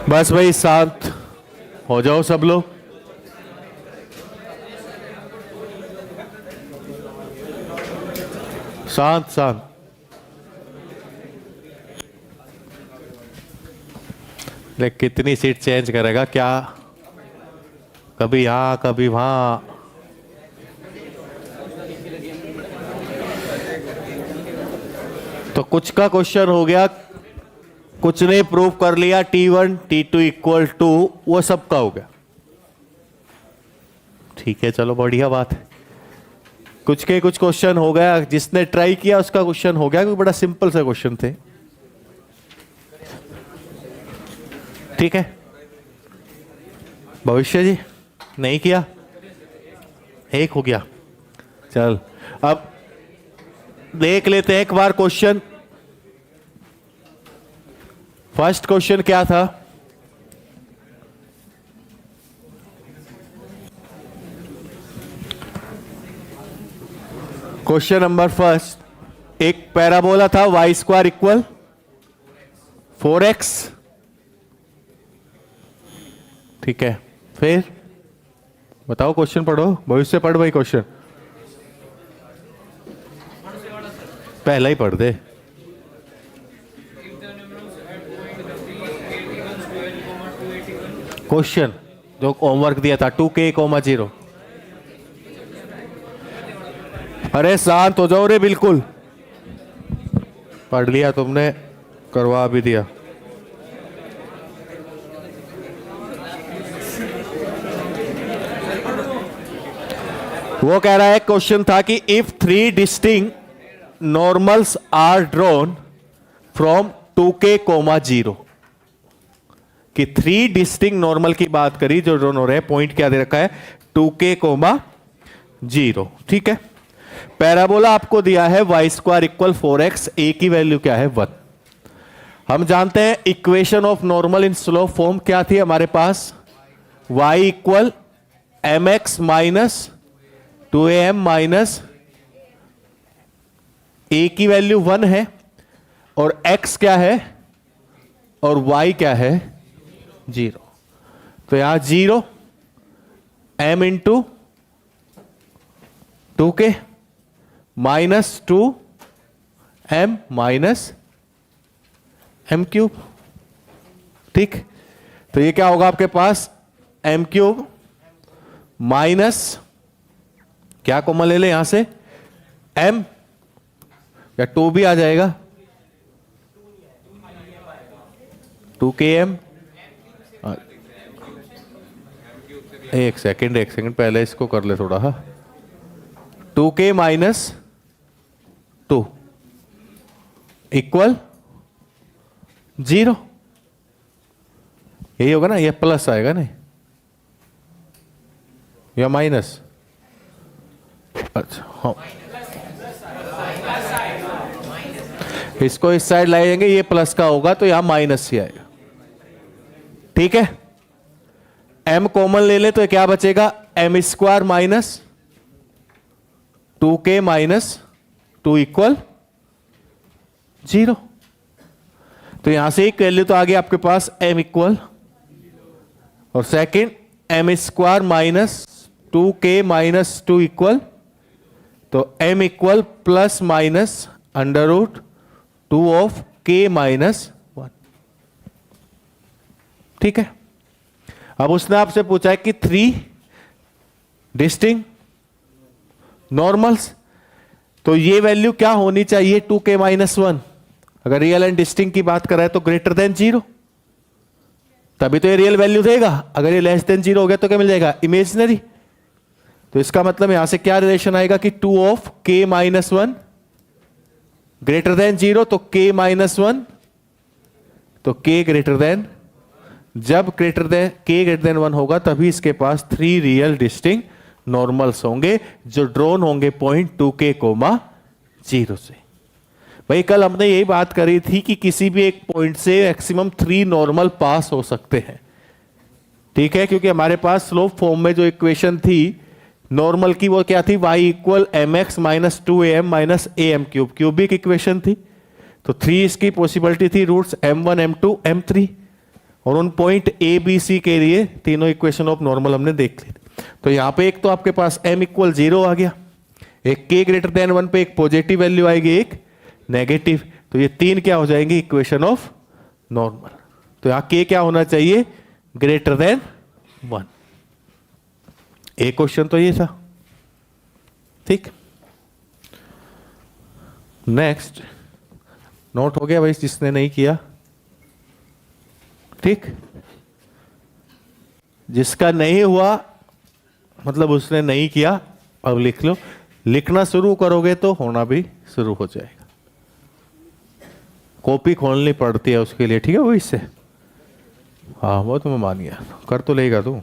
बस भाई शांत हो जाओ सब लोग। शांत शांत। देख कितनी सीट चेंज करेगा क्या, कभी यहां कभी वहां। तो कुछ का क्वेश्चन हो गया, कुछ ने प्रूव कर लिया T1 T2 इक्वल टू, वो सब का हो गया। ठीक है चलो बढ़िया बात है। कुछ के कुछ क्वेश्चन हो गया, जिसने ट्राई किया उसका क्वेश्चन हो गया, क्योंकि बड़ा सिंपल से क्वेश्चन थे। ठीक है भविष्य जी नहीं किया, एक हो गया। चल अब देख लेते हैं एक बार क्वेश्चन। फर्स्ट क्वेश्चन क्या था? क्वेश्चन नंबर फर्स्ट, एक पैराबोला था y स्क्वायर इक्वल 4x। ठीक है फिर बताओ, क्वेश्चन पढ़ो, भविष्य पढ़ भाई क्वेश्चन पहला ही पढ़ दे। क्वेश्चन जो होमवर्क दिया था 2k, 0। अरे शांत हो जाओ रे, बिल्कुल पढ़ लिया तुमने, करवा भी दिया। वो कह रहा है, क्वेश्चन था कि if 3 distinct normals are drawn from 2k, 0, कि 3 डिस्टिंक्ट नॉर्मल की बात करी जो ड्रॉन हो रहे हैं। पॉइंट क्या दे रखा है? 2k, 0। ठीक है, पैराबोला आपको दिया है y square equal 4x, a की वैल्यू क्या है 1। हम जानते हैं equation of normal in slope form क्या थी हमारे पास? y equal mx minus 2am minus a की वैल्यू 1 है, और x क्या है और y क्या है? 0। तो यहां 0 m into 2k minus 2m minus m cube. ठीक, तो ये क्या होगा आपके पास? m क्यूब माइनस, क्या कॉमन ले ले यहां से? m, या 2 भी आ जाएगा, 2km। एक सेकंड पहले इसको कर ले थोड़ा। हाँ, 2k माइनस 2 इक्वल 0। यही होगा ना, ये प्लस आएगा ना या माइनस? अच्छा हाँ, इसको इस साइड लाएंगे, ये प्लस का होगा तो यहां माइनस ही आएगा। ठीक है, m कॉमन ले ले तो क्या बचेगा? m square minus 2k minus 2 equal 0। तो यहां से एक वैल्यू तो आ गई आपके पास m इक्वल, और second m square minus 2k minus 2 equal, तो m equal plus minus under root 2 of k minus 1। ठीक है, अब उसने आपसे पूछा है कि 3 डिस्टिंक्ट नॉर्मल्स, तो ये वैल्यू क्या होनी चाहिए? 2k minus 1। अगर रियल एंड डिस्टिंक्ट की बात कर रहा है तो ग्रेटर देन 0, तभी तो ये रियल वैल्यू देगा। अगर ये लेस देन 0 हो गया तो क्या मिल जाएगा? इमेजिनरी। तो इसका मतलब यहां से क्या रिलेशन आएगा कि 2 of k minus 1 greater than 0, तो k माइनस 1, तो k ग्रेटर देन, जब greater than k greater than 1 होगा तभी इसके पास 3 रियल डिस्टिंक्ट नॉर्मल्स होंगे जो ड्रॉन होंगे पॉइंट 2k, 0 से। भाई कल हमने यही बात करी थी कि किसी भी एक पॉइंट से मैक्सिमम 3 नॉर्मल पास हो सकते हैं। ठीक है, क्योंकि हमारे पास स्लोप फॉर्म में जो इक्वेशन थी नॉर्मल की, वो क्या थी? y equal mx minus 2am minus am cube, cubic equation थी। तो 3 इसकी पॉसिबिलिटी थी, रूट्स m1 m2 m3, और उन पॉइंट ए बी सी के लिए तीनों इक्वेशन ऑफ नॉर्मल हमने देख ली। तो यहां पे एक तो आपके पास m इक्वल 0 आ गया, एक k ग्रेटर देन 1 पे एक पॉजिटिव वैल्यू आएगी, एक नेगेटिव, तो ये तीन क्या हो जाएंगे इक्वेशन ऑफ नॉर्मल। तो यहां k क्या होना चाहिए, ग्रेटर देन 1। एक क्वेश्चन तो ये था, ठीक। नेक्स्ट नोट हो गया भाई जिसने नहीं किया, ठीक। जिसका नहीं हुआ मतलब उसने नहीं किया, अब लिख लो। लिखना शुरू करोगे तो होना भी शुरू हो जाएगा। कॉपी खोलनी पड़ती है उसके लिए, ठीक है वो इससे, हाँ वो तो मैं मान गया, कर तो लेगा तू,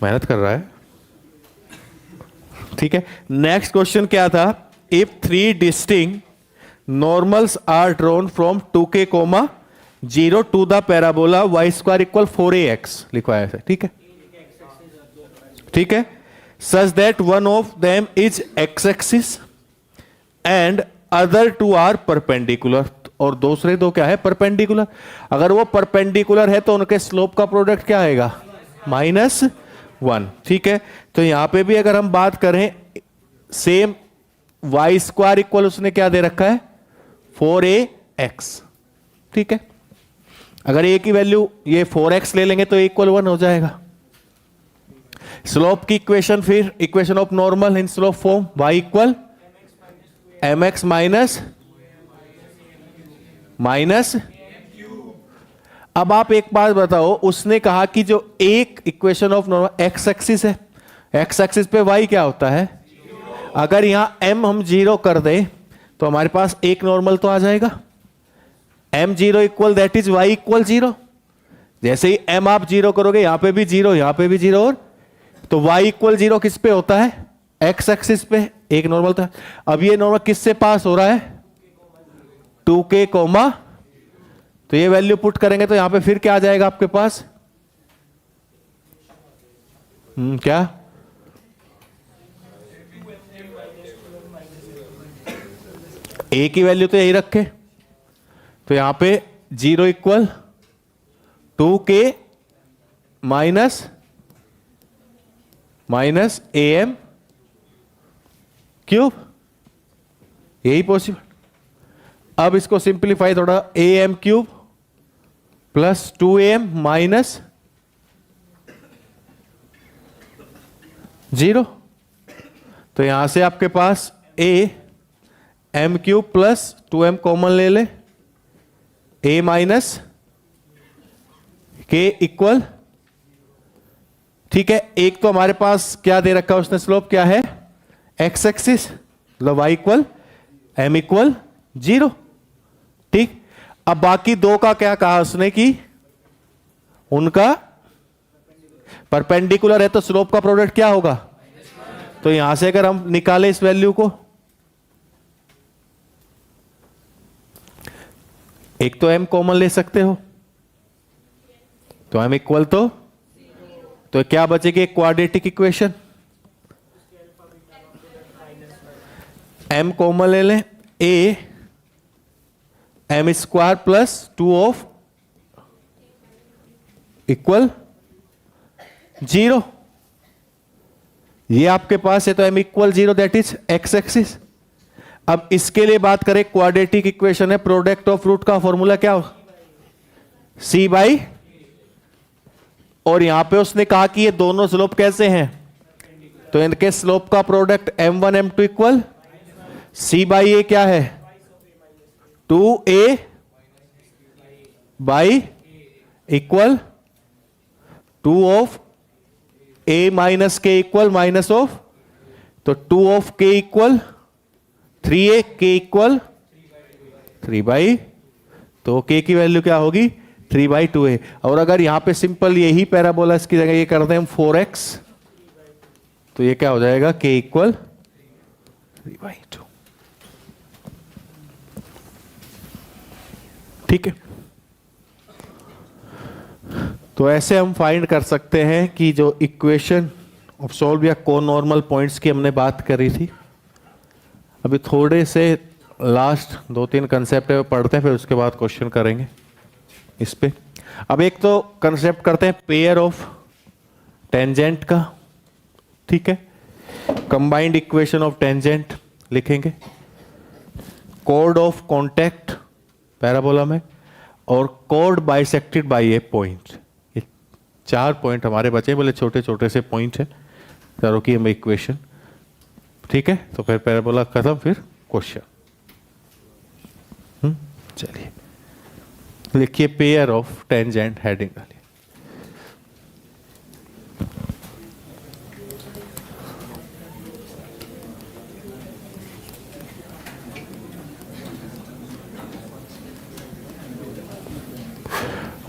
मेहनत कर रहा है, ठीक है। नेक्स्ट क्वेश्चन क्या था, if 3 distinct normals are drawn from 2k, 0 to the parabola y square equal 4ax लिखवाया है, ठीक है, ठीक है। Such that one of them is x axis and other two are perpendicular, और दूसरे दो क्या है, परपेंडिकुलर। अगर वो परपेंडिकुलर है तो उनके स्लोप का प्रोडक्ट क्या आएगा, -1, ठीक है। तो यहां पे भी अगर हम बात करें सेम, y स्क्वायर इक्वल उसने क्या दे रखा है, 4ax, ठीक है। अगर a की वैल्यू ये 4x ले लेंगे तो इक्वल 1 हो जाएगा। स्लोप की इक्वेशन, फिर equation of normal in slope form, y equal mx minus. अब आप एक बात बताओ, उसने कहा कि जो एक equation of normal x axis है, एक्स एक्सिस पे y क्या होता है, अगर यहां m हम 0 कर दें तो हमारे पास एक नॉर्मल तो आ जाएगा, m0 equal that is y equal 0। जैसे ही m आप 0 करोगे यहां पे भी 0, यहां पे भी 0, और तो y इक्वल 0 किस पे होता है, x एक्सिस पे, एक नॉर्मल था। अब ये नॉर्मल किससे पास हो रहा है, 2k, तो ये वैल्यू पुट करेंगे तो यहां पे फिर क्या आ जाएगा आपके पास, क्या, a की वैल्यू तो यही रखे, तो यहां पे 0 equal 2k minus am cube, यही पॉसिबल। अब इसको सिंप्लीफाई थोड़ा, am cube plus 2am minus 0, तो यहां से आपके पास a m cube plus 2m common ले ले, a माइनस k इक्वल, ठीक है। एक तो हमारे पास क्या दे रखा है उसने, स्लोप क्या है, x एक्सिस, मतलब y इक्वल m इक्वल 0, ठीक। अब बाकी दो का क्या कहा उसने कि उनका परपेंडिकुलर है, तो स्लोप का प्रोडक्ट क्या होगा, तो यहां से अगर हम निकालें इस वैल्यू को, एक तो m कॉमन ले सकते हो, तो m इक्वल तो क्या बचेगी, क्वाड्रेटिक इक्वेशन, m कॉमन ले लें, a m square plus 2 of equal 0, ये आपके पास है, तो m equal 0 that is x axis. अब इसके लिए बात करें, क्वाड्रेटिक इक्वेशन है, प्रोडक्ट ऑफ रूट का फॉर्मूला क्या हो, c बाई, और यहां पे उसने कहा कि ये दोनों स्लोप कैसे हैं, तो इनके स्लोप का product m1 m2 equal c by a क्या है, 2a by equal 2 of a minus k equal minus of, तो 2 of k equal 3a, k equal 3/, तो k की वैल्यू क्या होगी, 3/2a। और अगर यहां पे सिंपल यही पैराबोला इसकी जगह ये करते हैं हम 4x, तो ये क्या हो जाएगा, k इक्वल 3/2, ठीक है। तो ऐसे हम फाइंड कर सकते हैं कि जो इक्वेशन ऑफ सॉल्व या को नॉर्मल पॉइंट्स की हमने बात करी थी, अभी थोड़े से लास्ट 2-3 कंसेप्ट है पढ़ते हैं, फिर उसके बाद क्वेश्चन करेंगे इस पे। अब एक तो कंसेप्ट करते हैं पेयर ऑफ टेंजेंट का, ठीक है। कंबाइंड इक्वेशन ऑफ टेंजेंट लिखेंगे, कोड ऑफ कॉन्टैक्ट पैराबोला में, और code bisected by A point. ये 4 पॉइंट हमारे बचे, बोले छोटे छोटे से पॉइंट है, चारों की हमें इक्वेशन, ठीक है। तो फिर पैराबोला खत्म, फिर क्वेश्चन। चलिए लिखिए पेयर ऑफ टेंजेंट, हेडिंग डालिए।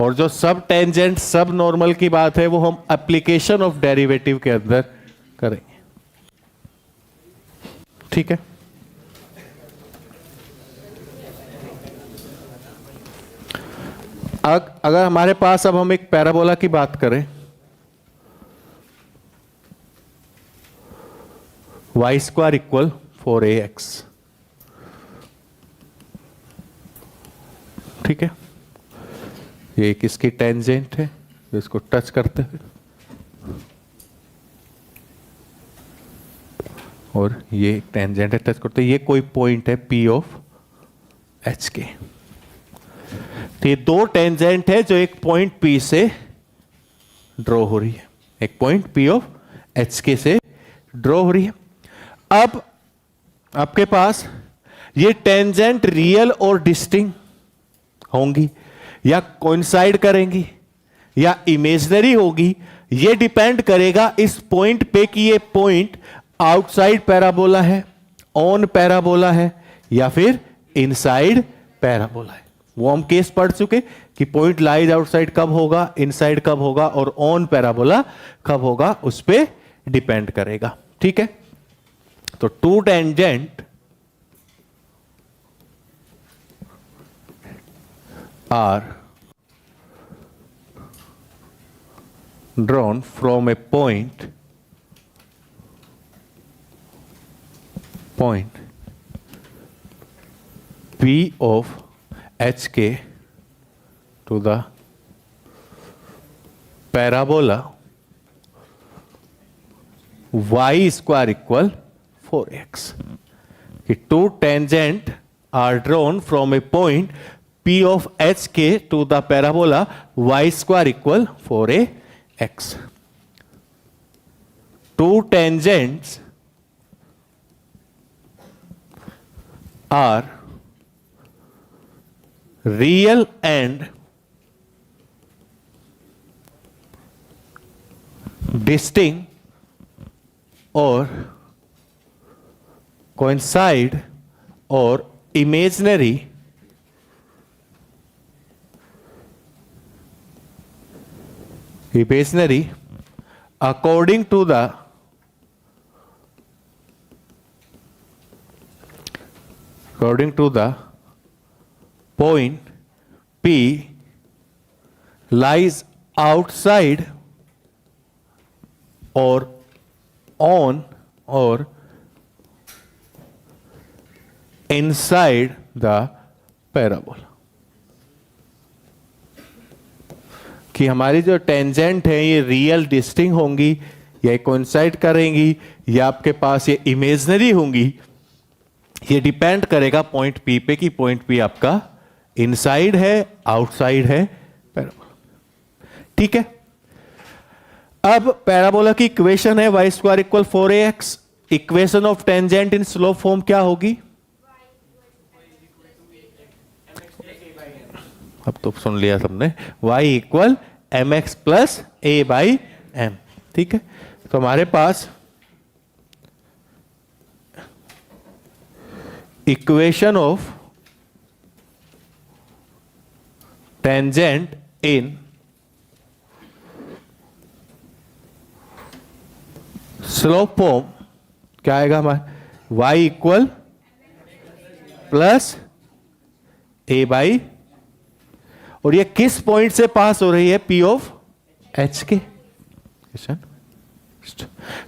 और जो सब टेंजेंट सब नॉर्मल की बात है वो हम एप्लीकेशन ऑफ डेरिवेटिव के अंदर करेंगे, ठीक है। अगर हमारे पास अब हम एक पैराबोला की बात करें, वाई स्क्वायर इक्वल 4ax, ठीक है। ये किसकी टेंजेंट है, इसको टच करते हैं, और ये टेंजेंट है, टच करते हैं। ये कोई पॉइंट है P ऑफ H के। तो ये 2 टेंजेंट है जो एक पॉइंट P से ड्रॉ हो रही है, एक पॉइंट P ऑफ H के से ड्रॉ हो रही है। अब आपके पास ये टेंजेंट रियल और डिस्टिंक्ट होंगी, या कोइंसाइड करेंगी, या इमेजिनरी होगी, ये डिपेंड करेगा इस पॉइंट पे कि ये पॉइंट आउटसाइड पैराबोला है, ऑन पैराबोला है, या फिर इनसाइड पैराबोला है। वो हम केस पढ़ चुके कि पॉइंट लाइज आउटसाइड कब होगा, इनसाइड कब होगा, और ऑन पैराबोला कब होगा, उस पे डिपेंड करेगा, ठीक है। तो 2 tangent are drawn from a point P of HK to the parabola y square equal 4x. The 2 tangent are drawn from a point P of HK to the parabola y square equal 4ax. 2 tangents are real and distinct or coincide or imaginary according to the point P lies outside or on or inside the parabola. कि हमारी जो tangent है ये real distinct होंगी, या coincide करेंगी, या आपके पास ये इमेजिनरी होंगी, ये डिपेंड करेगा पॉइंट P पे कि पॉइंट P आपका इनसाइड है, आउटसाइड है पैराबोला, ठीक है। अब पैराबोला की इक्वेशन है y square equal 4ax। Equation of tangent in slope form क्या होगी? अब तो सुन लिया सबने, y equal mx plus a by m, ठीक है। तो हमारे पास equation of tangent in slope form क्या आएगा हमारा? y equal plus a by, और ये किस पॉइंट से पास हो रही है? P ऑफ H के।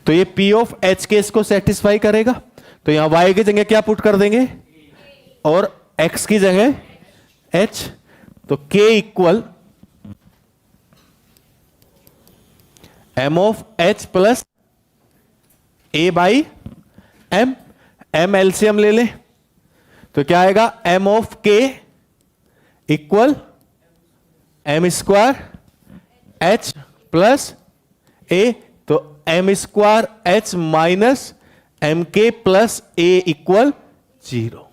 तो ये P ऑफ H के इसको सेटिस्फाई करेगा, तो यहां y की जगह क्या पुट कर देंगे, और x की जगह h। तो k equal m of h plus a by m, m LCM ले ले तो क्या आएगा, m of k equal m square h plus a, तो m square h minus m k plus a equal 0।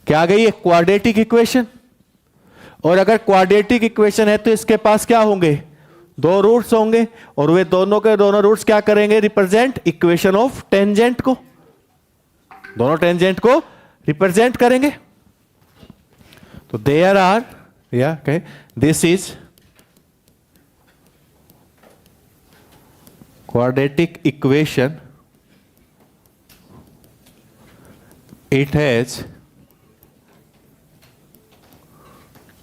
क्या आ गई है, क्वाड्रेटिक इक्वेशन। और अगर क्वाड्रेटिक इक्वेशन है तो इसके पास क्या होंगे, दो रूट्स होंगे, और वे दोनों के दोनों रूट्स क्या करेंगे, रिप्रेजेंट इक्वेशन ऑफ टेंजेंट को, दोनों टेंजेंट को रिप्रेजेंट करेंगे। तो देयर आर या कहे this is quadratic equation, it has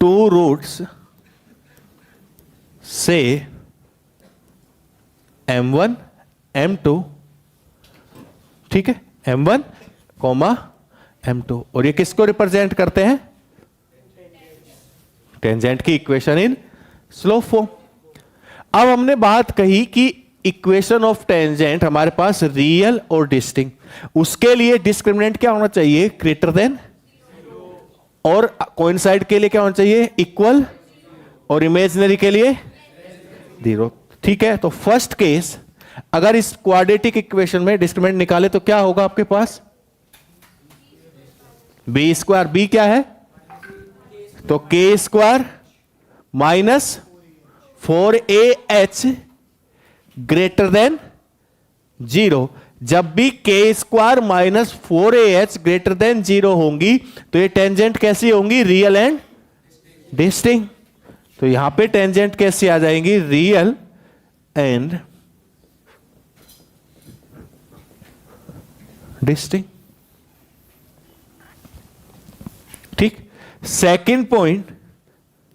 two roots, say m1 m2, ठीक है, m1 कॉमा m2, और ये किसको रिप्रेजेंट करते हैं, टेंजेंट की इक्वेशन इन स्लोप फॉर्म। अब हमने बात कही कि इक्वेशन ऑफ टेंजेंट हमारे पास रियल और डिस्टिंक्ट, उसके लिए डिस्क्रिमिनेंट क्या होना चाहिए, ग्रेटर देन, और कोइंसाइड के लिए क्या होना चाहिए, इक्वल, और इमेजिनरी के लिए 0। ठीक है, तो फर्स्ट केस अगर इस क्वाड्रेटिक इक्वेशन में डिस्क्रिमिनेंट निकाले तो क्या होगा आपके पास, बी स्क्वायर, बी क्या है, तो के square minus 4AH greater than 0। जब भी के square minus 4AH greater than 0 होंगी तो ये टेंजेंट कैसी होंगी, रियल एंड डिस्टिंक्ट। तो यहां पे टेंजेंट कैसी आ जाएंगी, रियल एंड डिस्टिंक्ट। ठीक, सेकंड पॉइंट,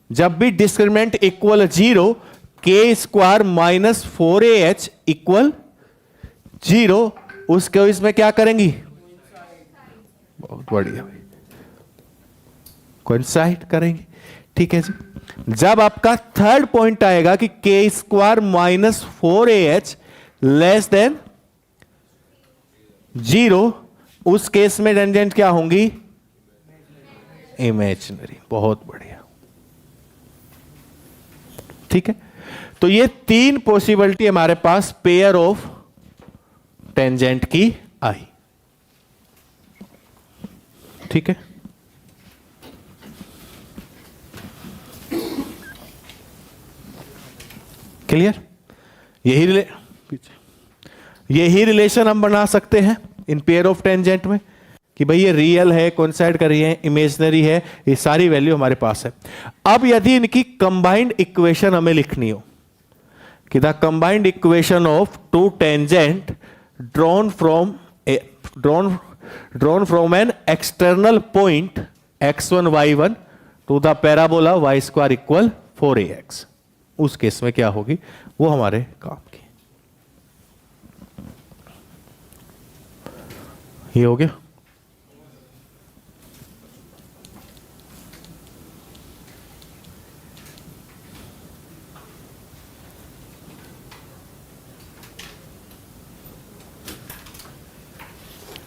जब भी डिस्क्रिमिनेंट इक्वल 0, के स्क्वायर माइनस 4AH इक्वल 0, उसके इसमें क्या करेंगी, बहुत बढ़िया, कोइंसाइड करेंगे। ठीक है जी, जब आपका थर्ड पॉइंट आएगा कि के square minus 4AH less than 0, उस केस में टेंजेंट क्या होंगी, इमेजिनरी। बहुत बढ़िया, ठीक है। तो ये तीन पॉसिबिलिटी हमारे पास पेयर ऑफ टेंजेंट की आई। ठीक है, क्लियर, यही रिलेशन हम बना सकते हैं इन पेयर ऑफ टेंजेंट में कि भाई ये रियल है, कोइंसाइड कर रही है, इमेजिनरी है, ये सारी वैल्यू हमारे पास है। अब यदि इनकी कंबाइंड इक्वेशन हमें लिखनी हो कि the combined equation of two tangent drawn from an external point x1 y1 to the parabola y square equal 4ax, उस केस में क्या होगी, वो हमारे काम की। ये हो गया।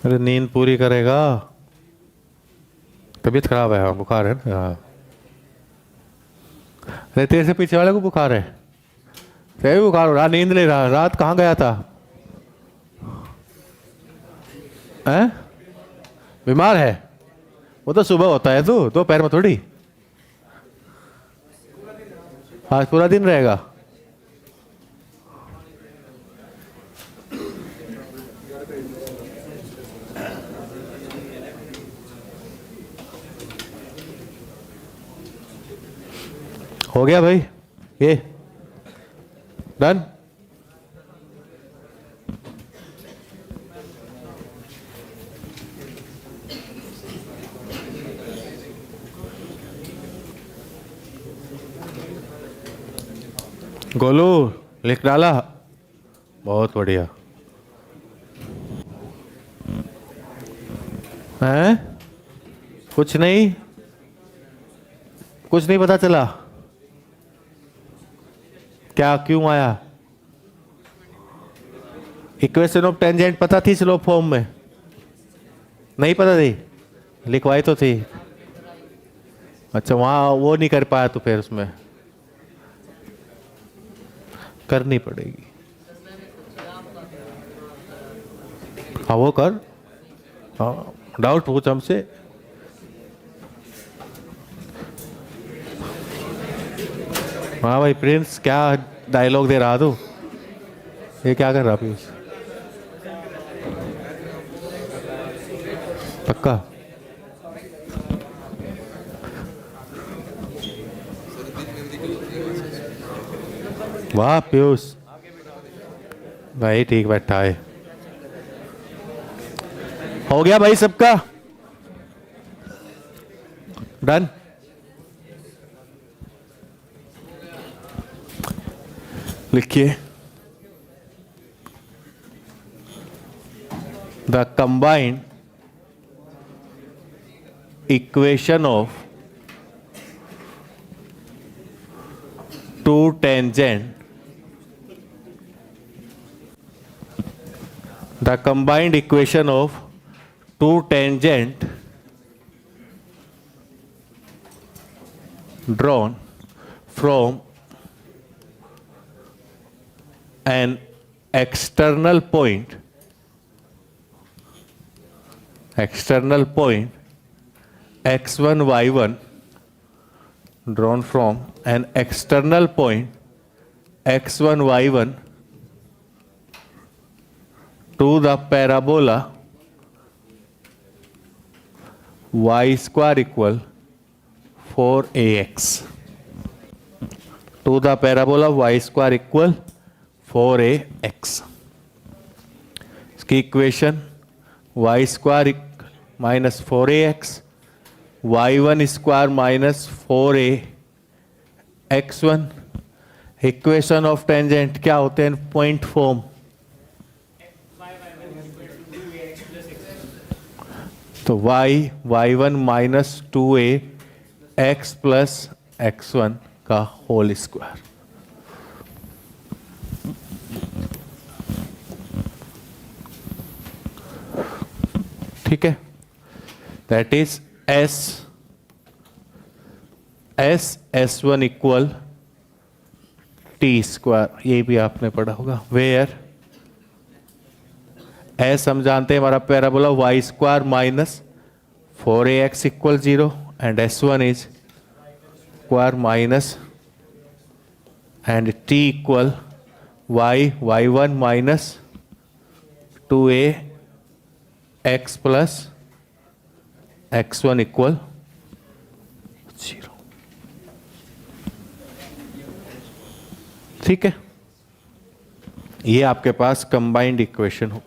अरे नींद पूरी करेगा, तबीयत खराब है, हाँ बुखार है ना, हाँ। अरे तेरे से पीछे वाले को बुखार है, तेरे भी बुखार हो रहा, नींद ले रहा, रात कहाँ गया था, हैं? बीमार है, वो तो सुबह होता है, तू दोपहर में थोड़ी, आज पूरा दिन रहेगा। हो गया भाई, ये डन। गोलू लिख डाला, बहुत बढ़िया। हैं? कुछ नहीं पता चला। क्या क्यों आया? इक्वेशन ऑफ टेंजेंट पता थी स्लोप फॉर्म में? नहीं पता थी? लिखवाई तो थी। अच्छा, वहां वो नहीं कर पाया तो फिर उसमें करनी पड़ेगी। हाँ वो कर, हाँ डाउट पूछ हमसे। हाँ भाई प्रिंस, क्या डायलॉग दे रहा तू? ये क्या कर रहा पीयूष? पक्का? वाह पीयूष भाई, ठीक बैठा है। हो गया भाई सबका डन? लिखिए, the combined equation of two tangent, the combined equation of two tangent drawn from an external point x1 y1, drawn from an external point x1 y1 to the parabola y square equal 4ax, to the parabola y square equal 4ax। इसकी equation y square minus 4ax, y1 square minus 4a x1। Equation of tangent क्या होते हैं? Point form. तो y1 minus 2a x plus x1 का whole square. ठीक है, that is s1 equal T square. ये भी आपने पढ़ा होगा, वेयर एस हम जानते हैं हमारा parabola Y square minus 4ax equal 0 and s1 is square minus and t equal y1 minus 2a x plus x1 equal 0। ठीक है, ये आपके पास कंबाइंड इक्वेशन होगी।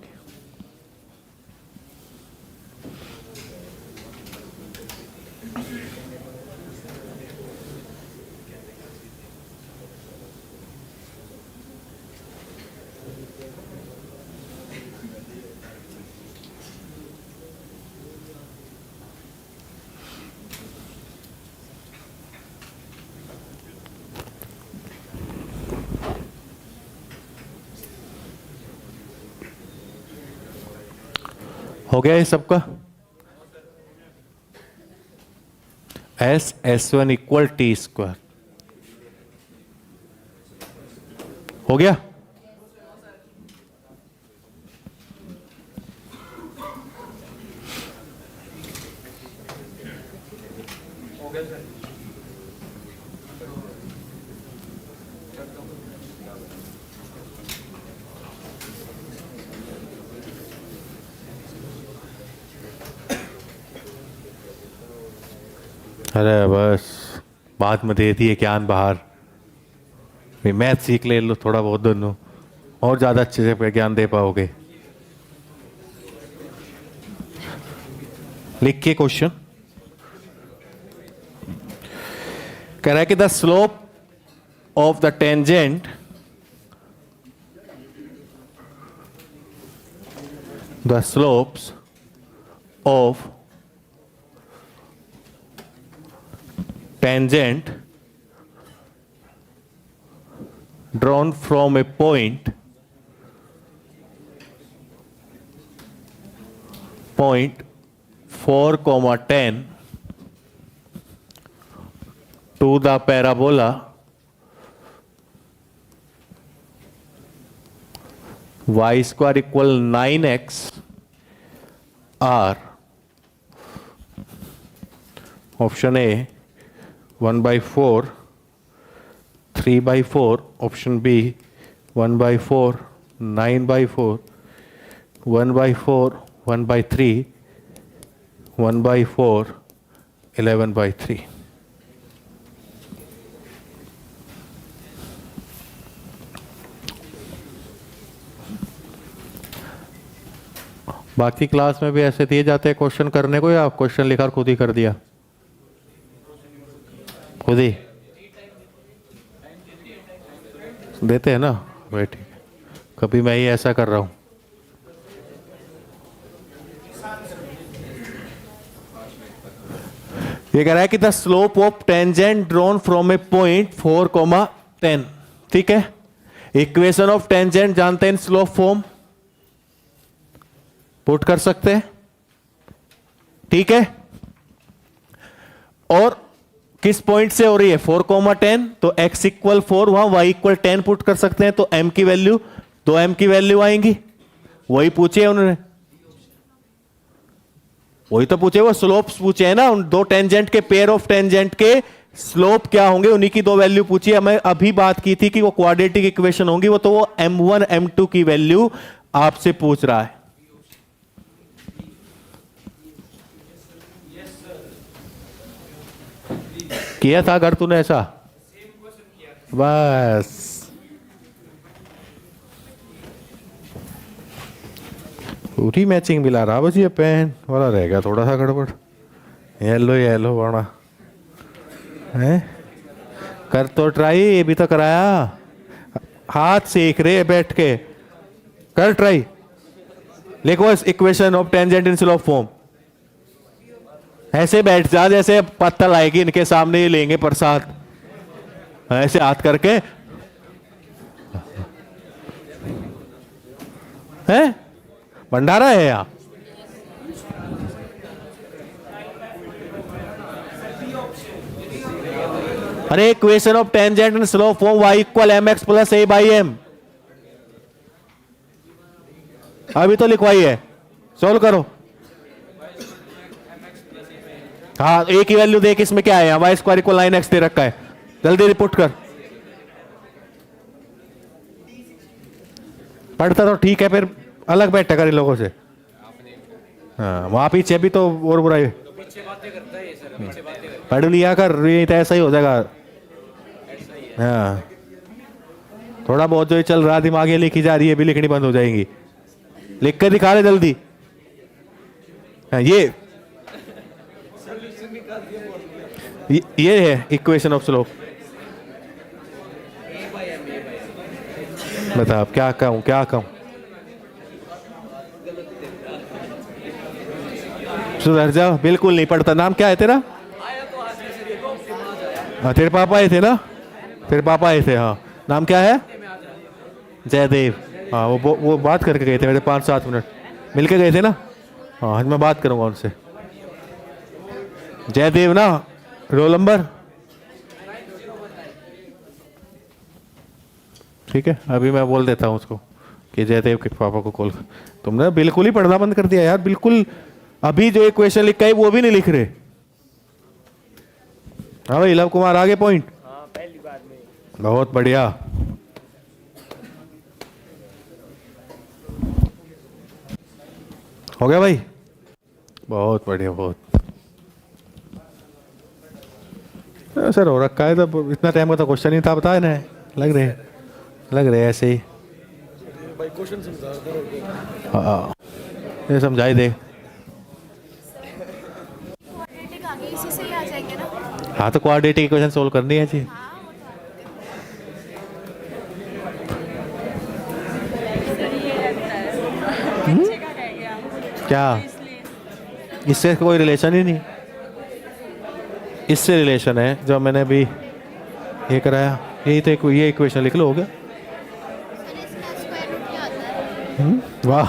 हो गया ये सबका? s1 इक्वल टी स्क्वायर हो गया। अरे बस बाद में दे दिए ज्ञान बाहर। मैथ सीख ले लो थोड़ा बहुत दोनों, और ज्यादा अच्छे से ज्ञान दे पाओगे। लिखिए क्वेश्चन। कह रहा है कि the slope of the tangent the slopes of tangent drawn from a point 4, 10 to the parabola y square equal 9x r. Option A 1/4, 3/4. Option B 1/4, 9/4, 1/4, 1/3, 1/4, 11/3. बाकी क्लास में भी ऐसे दिए जाते हैं क्वेश्चन करने को, या क्वेश्चन लिखा और खुद ही कर दिया? खुद ही देते हैं ना भाई, ठीक है। कभी मैं ही ऐसा कर रहा हूं। ये कह रहा है कि the slope of tangent drawn from A point 4, 10। ठीक है, इक्वेशन ऑफ टेंजेंट जानते हैं, स्लोप फॉर्म पुट कर सकते हैं। ठीक है, और किस पॉइंट से हो रही है? 4, 10, तो x इक्वल 4, वहां y इक्वल 10 पुट कर सकते हैं, तो m की वैल्यू 2m की वैल्यू आएंगी। वही पूछे उन्होंने, वही तो पूछे, वो स्लोप्स पूछे हैं ना, उन दो टेंजेंट के पेयर ऑफ टेंजेंट के स्लोप क्या होंगे, उन्हीं की दो वैल्यू पूछी है। हमें अभी बात की थी कि वो क्वाड्रेटिक इक्वेशन होंगी, वो तो वो m1 m2 की वैल्यू आपसे पूछ रहा है। किया था अगर तूने ऐसा, बस पूरी मैचिंग मिला रहा, बस ये पेन वाला रह गया थोड़ा सा गड़बड़। येलो येलो बड़ा है, कर तो ट्राई, ये भी तो कराया, हाथ सीख रहे बैठ के, कर ट्राई। लिखो equation of tangent in slope form. ऐसे बैठ जा जैसे पत्तल आएगी इनके सामने, ही लेंगे प्रसाद, ऐसे हाथ करके है, भंडारा है यहाँ। अरे equation of tangent in slope form y equal mx plus a by m, अभी तो लिखवाई है, सोल्व करो। हाँ, एक ही वैल्यू देख, इसमें क्या है, वाई स्क्वायर इक्वल 9x दे रखा है, जल्दी रिपोर्ट कर। पढ़ता तो ठीक है, फिर अलग बैठा कर इन लोगों से। हाँ, वहां पीछे भी तो और बुराई, पढ़ लिया कर, नहीं तो ऐसा ही हो जाएगा। हाँ, थोड़ा बहुत जो चल रहा दिमाग ये लिखी जा रही है, भी लिखनी बंद हो जाएंगी। लिख कर दिखा रहे जल्दी। हाँ, ये है इक्वेशन ऑफ स्लोप। बता अब क्या कहूं, क्या कहूं? सुधर जाओ, बिल्कुल नहीं पढ़ता। नाम क्या है तेरा? हाँ, तेरे पापा आए थे ना, तेरे पापा आए थे। हाँ, नाम क्या है? जयदेव। हाँ, वो बात करके गए थे मेरे, 5-7 मिनट मिलके गए थे ना। हाँ, आज मैं बात करूंगा उनसे। जयदेव ना, रोल नंबर? ठीक है, अभी मैं बोल देता हूँ उसको कि जयदेव के पापा को कॉल। तुमने बिल्कुल ही पढ़ना बंद कर दिया यार, बिल्कुल। अभी जो इक्वेशन लिखा है वो भी नहीं लिख रहे। हाँ भाई, लव कुमार आगे पॉइंट। पहली बार में बहुत बढ़िया। हो गया भाई, बहुत बढ़िया, बहुत सर हो रखा है। तो इतना टाइम का तो क्वेश्चन ही था, बताया ना, लग रहे ऐसे ही। हाँ, ये समझाई दे। हाँ, तो क्वाड्रेटिक इक्वेशन सोल्व करनी है जी। क्या इससे कोई रिलेशन ही नहीं? इससे रिलेशन है जो मैंने अभी ये कराया, यही तो ये इक्वेशन लिख लो, हो गया। वाह,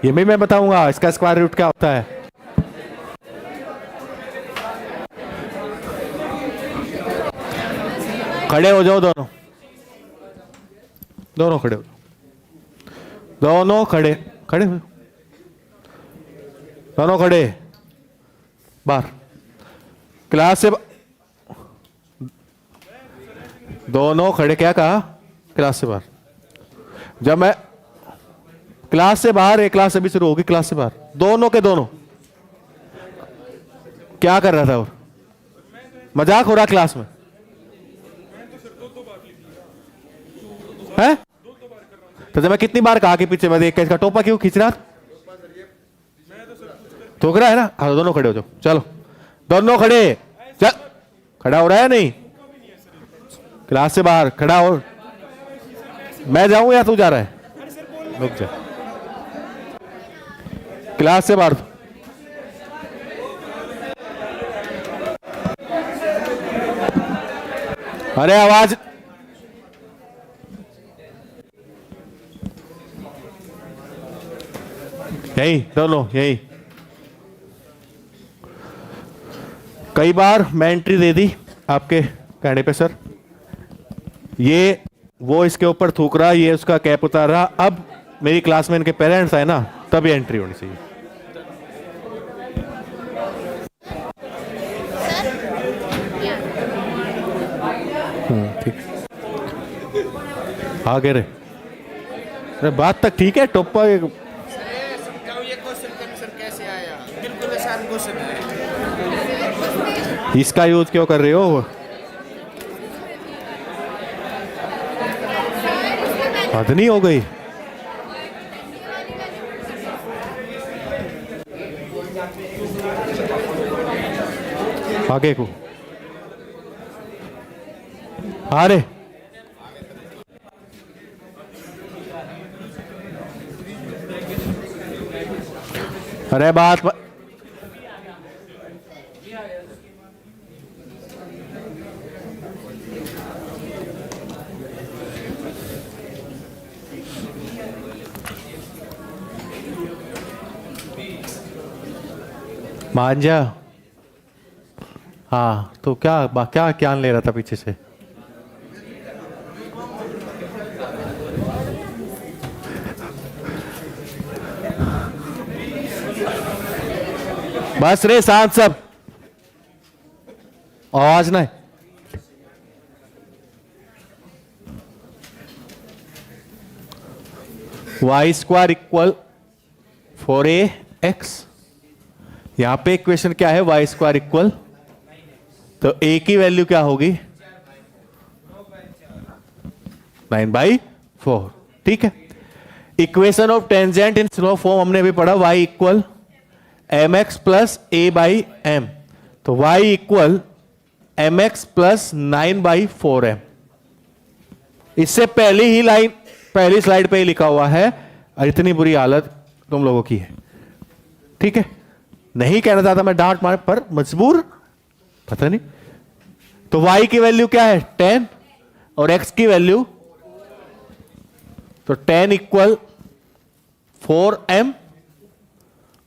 ये भी मैं बताऊंगा इसका स्क्वायर रूट क्या होता है। खड़े हो जाओ दोनों, दोनों खड़े हो, दोनों खड़े, खड़े हो, दोनों खड़े, बाहर क्लास से, दोनों खड़े, क्या कहा? क्लास से बाहर। जब मैं क्लास से बाहर, एक क्लास अभी शुरू होगी, क्लास से बाहर, दोनों के दोनों। क्या कर रहा था? और मजाक हो रहा क्लास में है? तो जब मैं कितनी बार कहा कि पीछे मैं देख के इसका टोपा क्यों खींच रहा? ठोक रहा है ना? हाँ, दोनों खड़े हो जाओ, चलो दोनों खड़े, चल। खड़ा हो रहा है नहीं? क्लास से बाहर खड़ा हो। मैं जाऊं या तू जा रहा है? रुक जा, क्लास से बाहर। अरे आवाज, यही दोनों, यही। कई बार मैं एंट्री दे दी आपके कहने पे, सर ये वो इसके ऊपर थूक रहा, ये उसका कैप उतार रहा। अब मेरी क्लास में इनके पेरेंट्स आए ना, तब ये एंट्री होनी चाहिए। ठीक, आगे रे। अरे बात तक ठीक है, टोपा ये क्वेश्चन कैसे आया? बिल्कुल आसान क्वेश्चन है। इसका यूज क्यों कर रहे हो? हद नहीं हो गई? आगे को आ रे। अरे बात मान जा। हाँ, तो क्या क्या ज्ञान ले रहा था पीछे से? बस रे, शांत सब, आवाज ना है। Y square equal 4ax। यहां पे इक्वेशन क्या है? वाई स्क्वायर इक्वल, तो a की वैल्यू क्या होगी? 9/4। ठीक है। Equation of tangent in slope form हमने भी पढ़ा, y equal mx plus a/m। तो y equal mx plus 9/4m। इससे पहली ही लाइन, पहली स्लाइड पे ही लिखा हुआ है, और इतनी बुरी हालत तुम लोगों की है। ठीक है, नहीं कहना चाहता मैं, डांट मार, पर मजबूर, पता नहीं। तो y की वैल्यू क्या है? 10, और x की वैल्यू, तो 10 इक्वल 4m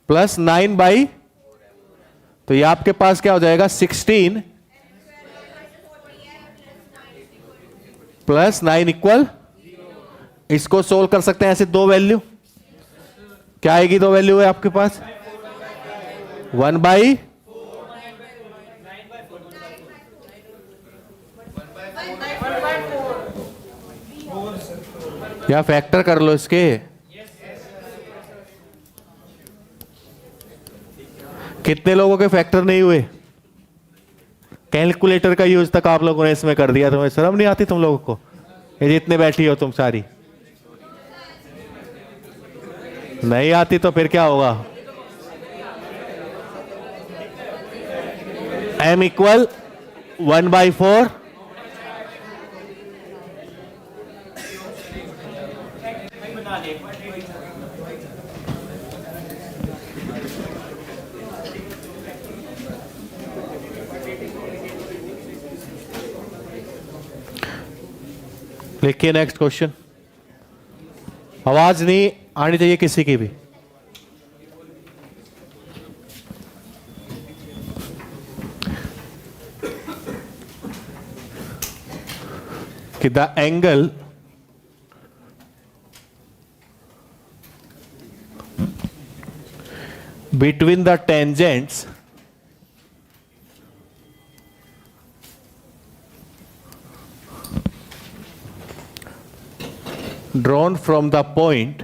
प्लस 9/, तो ये आपके पास क्या हो जाएगा? 16 प्लस 9 इक्वल, इसको सोल्व कर सकते हैं ऐसे। दो वैल्यू क्या आएगी? दो वैल्यू है आपके पास, 1/, या फैक्टर कर लो इसके। कितने लोगों के फैक्टर नहीं हुए? कैलकुलेटर का यूज तक आप लोगों ने इसमें कर दिया। तुम्हें शर्म नहीं आती तुम लोगों को? ये जितने बैठी हो तुम सारी, नहीं आती तो फिर क्या होगा? m इक्वल 1/4, लिखिए नेक्स्ट क्वेश्चन। आवाज नहीं आनी चाहिए किसी की भी। कि the angle between the tangents drawn from the point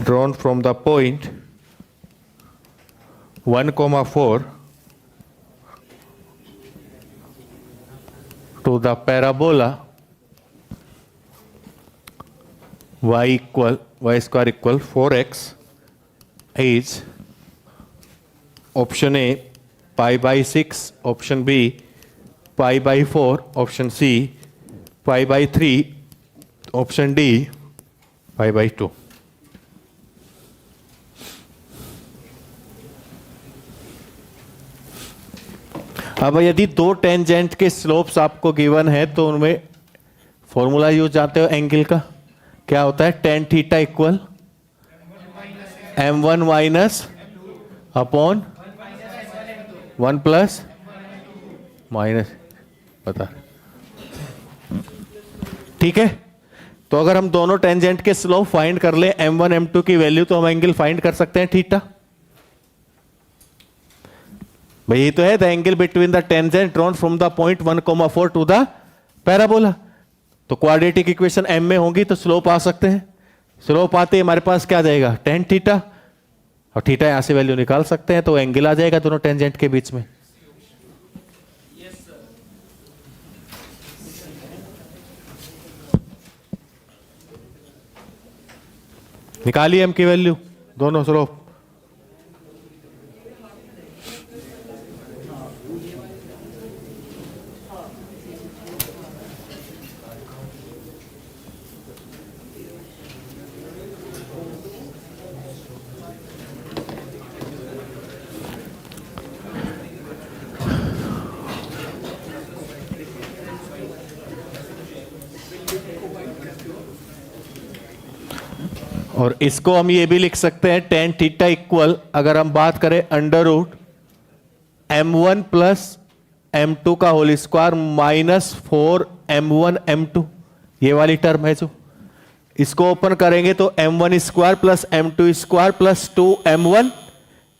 drawn from the point 1,4 to the parabola y square equal 4x is option A pi by 6, option B pi by 4, option C pi by 3, option D pi by 2। अब यदि दो tangent के slopes आपको given है तो उनमें formula use जानते हो एंगल का, क्या होता है? Ten theta equal m1 minus upon 1 plus minus, बता। ठीक है, तो अगर हम दोनों टेंजेंट के स्लोप फाइंड कर ले m1 m2 की वैल्यू तो हम एंगल फाइंड कर सकते हैं थीटा। भाई ये तो है the angle between the tangent drawn from the point 1,4 to the parabola. तो क्वाड्रेटिक इक्वेशन m में होंगी तो स्लोप आ सकते हैं। स्लोप आते हमारे पास क्या आ जाएगा? टेन थीटा, और थीटा यहां से वैल्यू निकाल सकते हैं तो एंगल आ जाएगा दोनों टेंजेंट के बीच में। निकालिए m की वैल्यू दोनों स्लोप। और इसको हम ये भी लिख सकते हैं टेन थीटा इक्वल, अगर हम बात करें under root m1 plus m2 का whole square minus 4m1 m2, ये वाली टर्म है जो, इसको ओपन करेंगे तो m1 square plus m2 square plus 2m1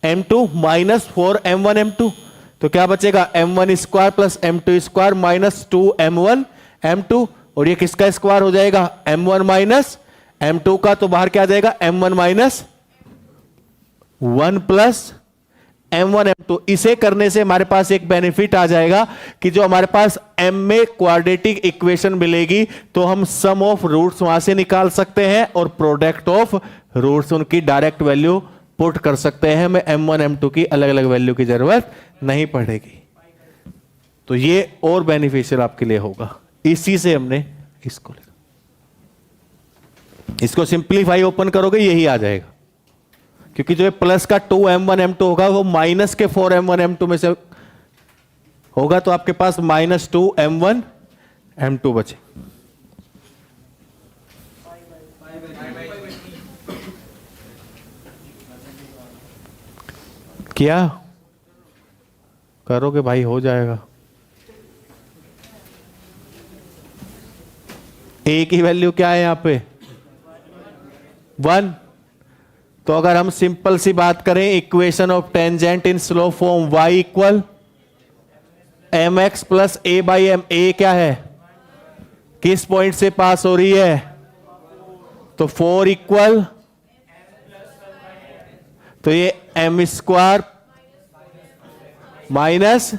m2 minus 4m1 m2। तो क्या बचेगा? m1 square plus m2 square minus 2m1 m2, और ये किसका स्क्वायर हो जाएगा? m1 माइनस m2 का, तो बाहर क्या आ जाएगा? m1 minus 1 plus m1 m2। इसे करने से हमारे पास एक बेनिफिट आ जाएगा कि जो हमारे पास m में क्वाड्रेटिक इक्वेशन मिलेगी तो हम सम ऑफ रूट्स वहां से निकाल सकते हैं और प्रोडक्ट ऑफ रूट्स उनकी डायरेक्ट वैल्यू पुट कर सकते हैं। हमें m1 m2 की अलग अलग वैल्यू की जरूरत नहीं पड़ेगी। तो ये और बेनिफिशियल आपके लिए होगा। इसी से हमने इसको सिंप्लीफाई ओपन करोगे यही आ जाएगा, क्योंकि जो प्लस का 2m1 m2 होगा वो माइनस के 4m1 m2 में से होगा, तो आपके पास माइनस 2m1 m2 बचे। क्या करोगे भाई? हो जाएगा। a की वैल्यू क्या है यहां पे? 1। तो अगर हम सिंपल सी बात करें, equation of tangent in slope form y equal mx plus a by m। a क्या है? किस पॉइंट से पास हो रही है? तो 4 इक्वल, तो ये m स्क्वायर माइनस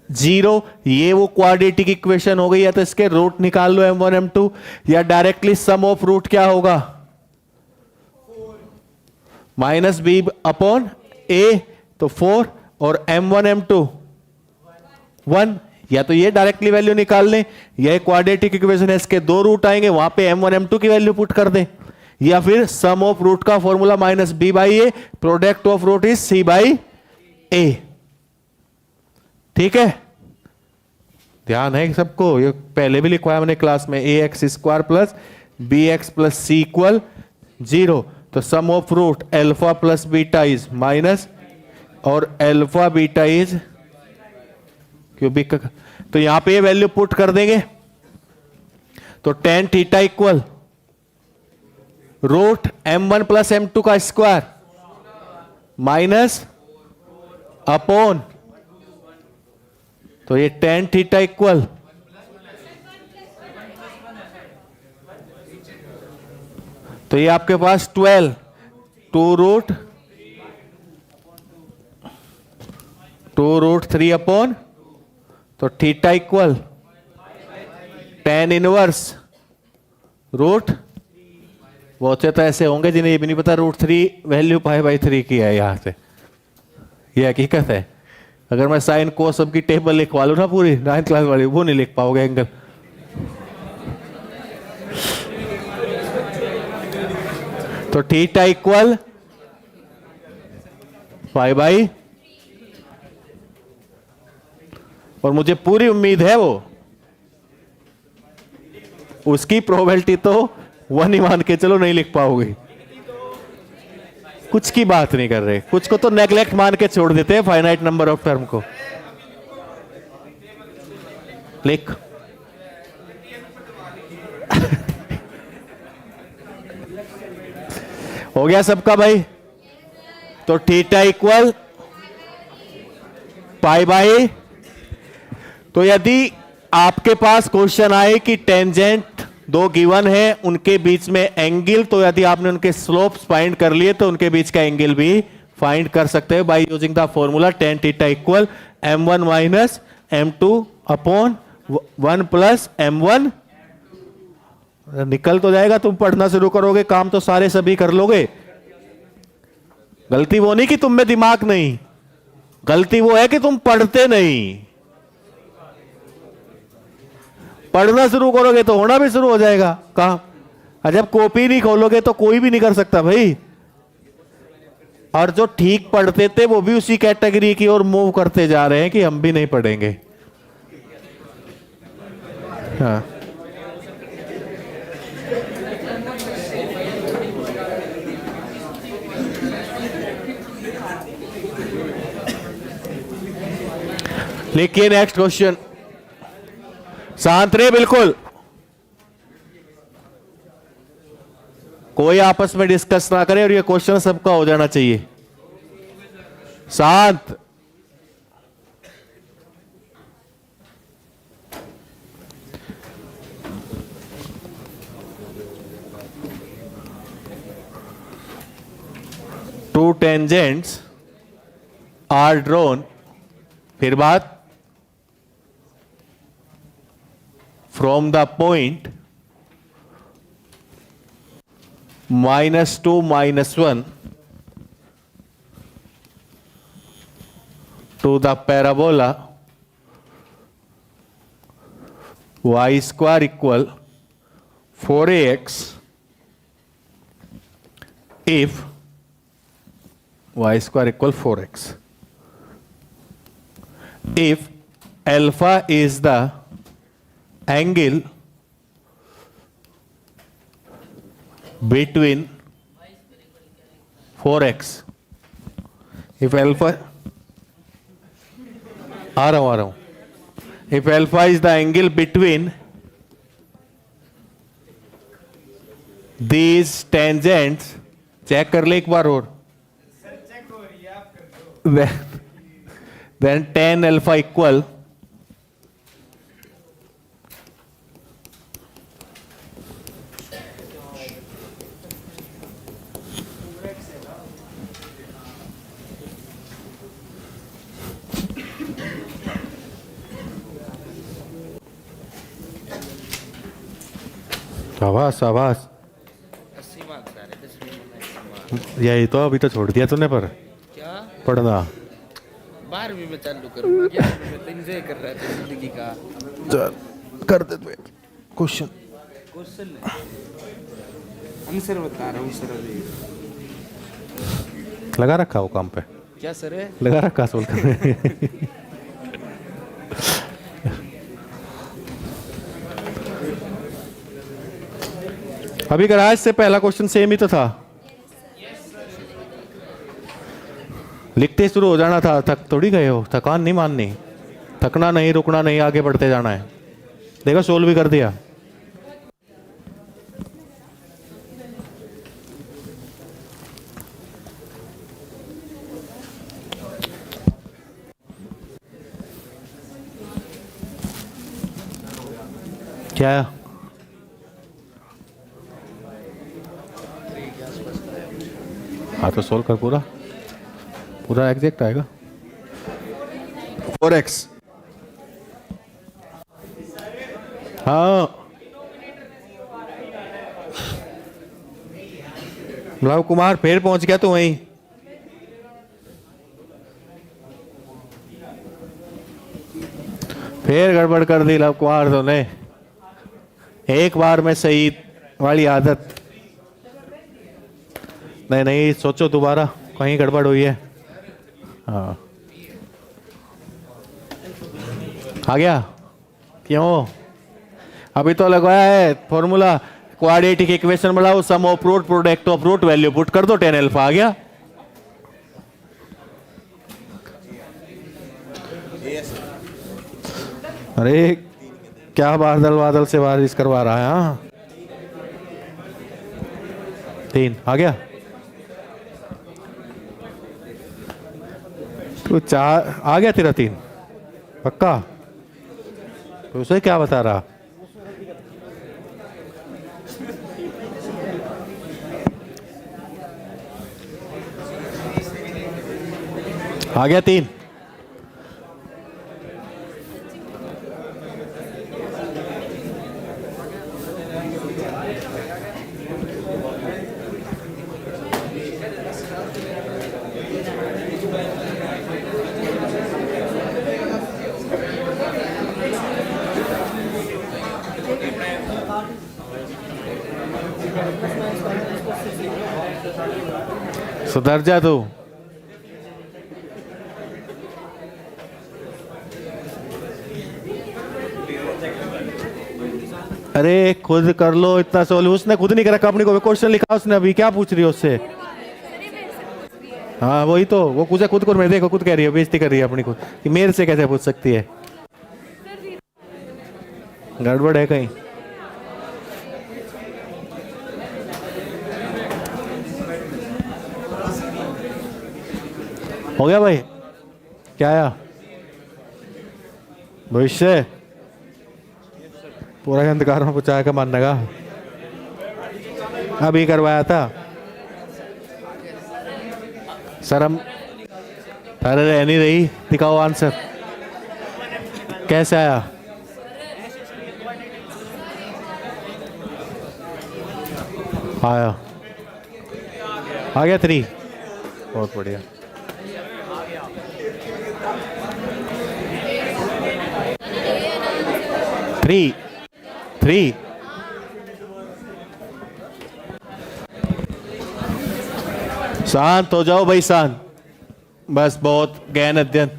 0, ये वो क्वाड्रेटिक इक्वेशन हो गई। या तो इसके रूट निकाल लो m1 m2, या डायरेक्टली सम ऑफ रूट क्या होगा? माइनस बी अपॉन ए, तो 4 और m1 m2 1। या तो ये डायरेक्टली वैल्यू निकाल लें, यह क्वाड्रेटिक इक्वेशन है, इसके दो रूट आएंगे, वहां पे m1 m2 की वैल्यू पुट कर दें, या फिर सम ऑफ रूट का formula minus b by a, product of root is c by a. ठीक है, ध्यान है सबको, ये पहले भी लिखवाया मैंने क्लास में, a x square plus b x plus c equal 0। तो sum of root alpha plus beta is minus, और अल्फा बीटा इज क्यूबिक। तो यहां पे ये वैल्यू पुट कर देंगे, तो tan theta equal root m1 plus m2 का स्क्वायर माइनस अपॉन, तो ये टेन थीटा इक्वल तो ये आपके पास 12 2 रूट 3 अपॉन, तो theta equal tan inverse root, बहुत से तो ऐसे होंगे जिन्हें ये भी नहीं पता √3 वैल्यू π/3 की है। यहां से ये हकीकत है, अगर मैं साइन कोस सब की टेबल लिखवा लूं ना पूरी 9th क्लास वाली, वो नहीं लिख पाओगे एंगल। तो थीटा इक्वल π/, और मुझे पूरी उम्मीद है वो उसकी प्रोबेबिलिटी तो 1 ही मान के चलो नहीं लिख पाओगे। कुछ की बात नहीं कर रहे, कुछ को तो नेग्लेक्ट मान के छोड़ देते हैं फाइनाइट नंबर ऑफ टर्म को। लिख हो गया सबका भाई। तो थीटा इक्वल π/, तो यदि आपके पास क्वेश्चन आए कि टेंजेंट दो गिवन है, उनके बीच में एंगल, तो यदि आपने उनके स्लोप्स फाइंड कर लिए तो उनके बीच का एंगल भी फाइंड कर सकते हैं by using the formula ten theta equal m1 minus m2 upon 1 plus m1। निकल तो जाएगा, तुम पढ़ना शुरू करोगे, काम तो सारे सभी कर लोगे। गलती वो नहीं कि तुम में दिमाग नहीं, गलती वो है कि तुम पढ़ते नहीं। पढ़ना शुरू करोगे तो होना भी शुरू हो जाएगा काम। जब कॉपी नहीं खोलोगे तो कोई भी नहीं कर सकता भाई। और जो ठीक पढ़ते थे वो भी उसी कैटेगरी की ओर मूव करते जा रहे हैं कि हम भी नहीं पढ़ेंगे। हाँ, लिखिए नेक्स्ट क्वेश्चन। शांत रहे बिल्कुल, कोई आपस में डिस्कस ना करे, और ये क्वेश्चन सबका हो जाना चाहिए। शांत। टू टेंजेंट्स आर ड्रॉन, फिर बात, from the point -2 -1 to the parabola y square equal 4ax if y square equal 4x, if alpha is the angle between 4x, if alpha, आ रहा हूं, if alpha is the angle between these tangents, check कर ले एक बार और, then tan alpha equal शाबाश शाबाश। 80 marks आ रहे 10 में। यही तो अभी तो छोड़ दिया तूने, पर क्या पढ़ना 12वीं में चालू करूंगा, 11वीं में तो एंजॉय कर रहा था जिंदगी का। चल कर दे क्वेश्चन। क्वेश्चन आंसर बता रहा हूँ सर। अभी लगा रखा हो काम पे, क्या सर है? लगा रखा सोल करने। अभी कराया इससे पहला क्वेश्चन सेम ही तो था, लिखते शुरू हो जाना था। थक थोड़ी गए हो, थकान नहीं माननी, थकना नहीं, रुकना नहीं, आगे बढ़ते जाना है। देखो सोल्व भी कर दिया। क्या है? हाँ तो सोल्व कर, पूरा पूरा एग्जैक्ट आएगा। 4x, हाँ लव कुमार फिर पहुंच गया तू वहीं। फिर गड़बड़ कर दी लव कुमार तूने, एक बार में सही वाली आदत। नहीं नहीं सोचो दोबारा, कहीं गड़बड़ हुई है। हाँ आ गया क्यों? अभी तो लगवाया है फॉर्मूला, क्वाड्रेटिक इक्वेशन बनाओ, sum of root product of root value put कर दो, 10 अल्फा आ गया। अरे क्या बादल बादल से बारिश करवा रहा है। हाँ 3 आ गया, तो 4 आ गया तेरा 3 पक्का? तो उसे क्या बता रहा? आ गया 3। सुधर जा तू। अरे खुद कर लो इतना सोल्व, उसने खुद नहीं करा, अपनी को क्वेश्चन लिखा उसने, अभी क्या पूछ रही हो उससे? हाँ वही तो, वो पूछा खुद को, मैं देखो खुद कह रही है, बेइज्जती कर रही है अपनी खुद कि मेरे से कैसे पूछ सकती है। गड़बड़ है कहीं। हो गया भाई? क्या आया? भविष्य पूरा ही अंधकार में पहुंचाया का मानने का, अभी करवाया था। शर्म अरे रह नहीं रही, दिखाओ आंसर कैसे आया? आया, आ गया 3, बहुत बढ़िया। थ्री शांत हो जाओ भाई, शांत, बस बहुत गहन अध्ययन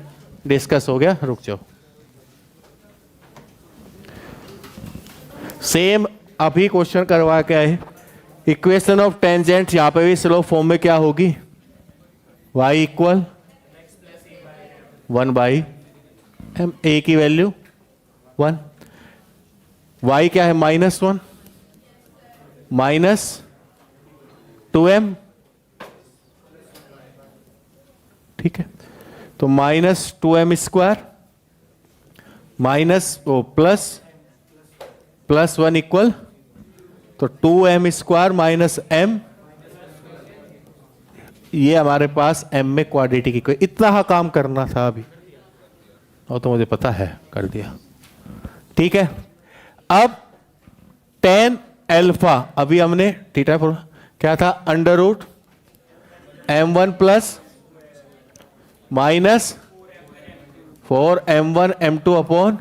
डिस्कस हो गया, रुक जाओ। सेम अभी क्वेश्चन करवा के आए, इक्वेशन ऑफ टेंजेंट, यहां पे भी स्लो फॉर्म में क्या होगी? y इक्वल 1/m, a की वैल्यू 1, y क्या है? -1 -2m, ठीक है। तो -2m स्क्वायर प्लस 1 इक्वल, तो 2m स्क्वायर -m, ये हमारे पास m में क्वाड्रेटिक इक्वेशन। इतना काम करना था अभी, और तो मुझे पता है कर दिया, ठीक है। अब tan अल्फा, अभी हमने थीटा क्या था? Under root m1 plus -4m1 m2 upon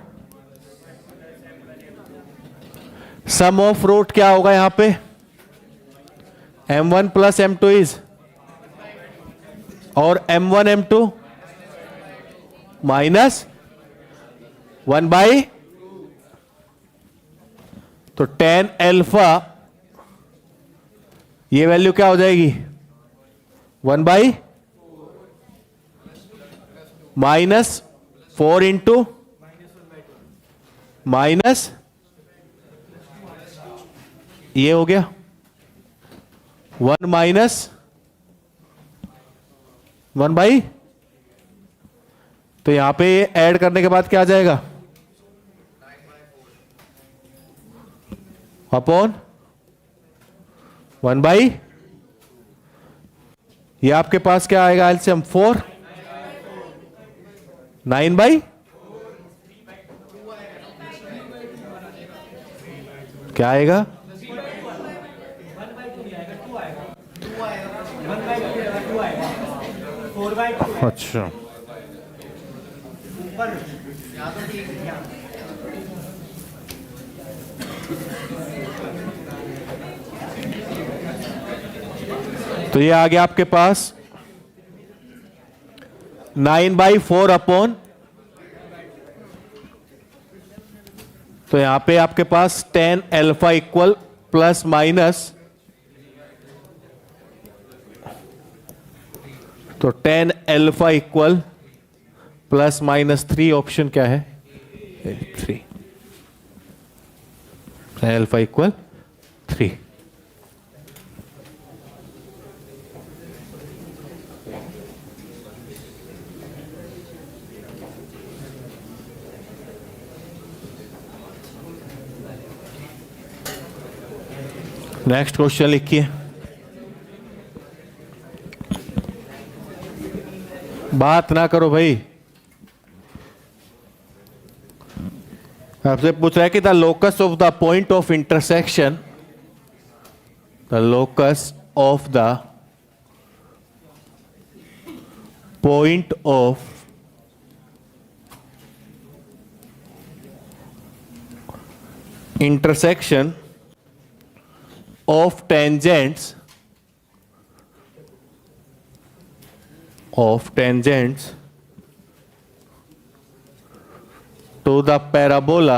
sum of root क्या होगा यहां पे? m1 प्लस m2 इज, और m1 m2 -1/, तो tan अल्फा ये वैल्यू क्या हो जाएगी 1/, -4 इंटू माइनस, ये हो गया 1 माइनस 1/, तो यहां पे ऐड करने के बाद क्या आ जाएगा अपॉन 1/, ये आपके पास क्या आएगा एलसीएम 4, 9/, क्या आएगा अच्छा तो ये आ गया आपके पास 9/4 अपॉन, तो यहां पे आपके पास tan alpha equal plus minus, तो tan alpha equal plus minus 3 option क्या है 3, tan alpha equal 3। Next question लिखिए, बात ना करो भाई। आपसे पूछ रहा है कि the locus of the point of intersection, the locus of the point of intersection of tangents to the parabola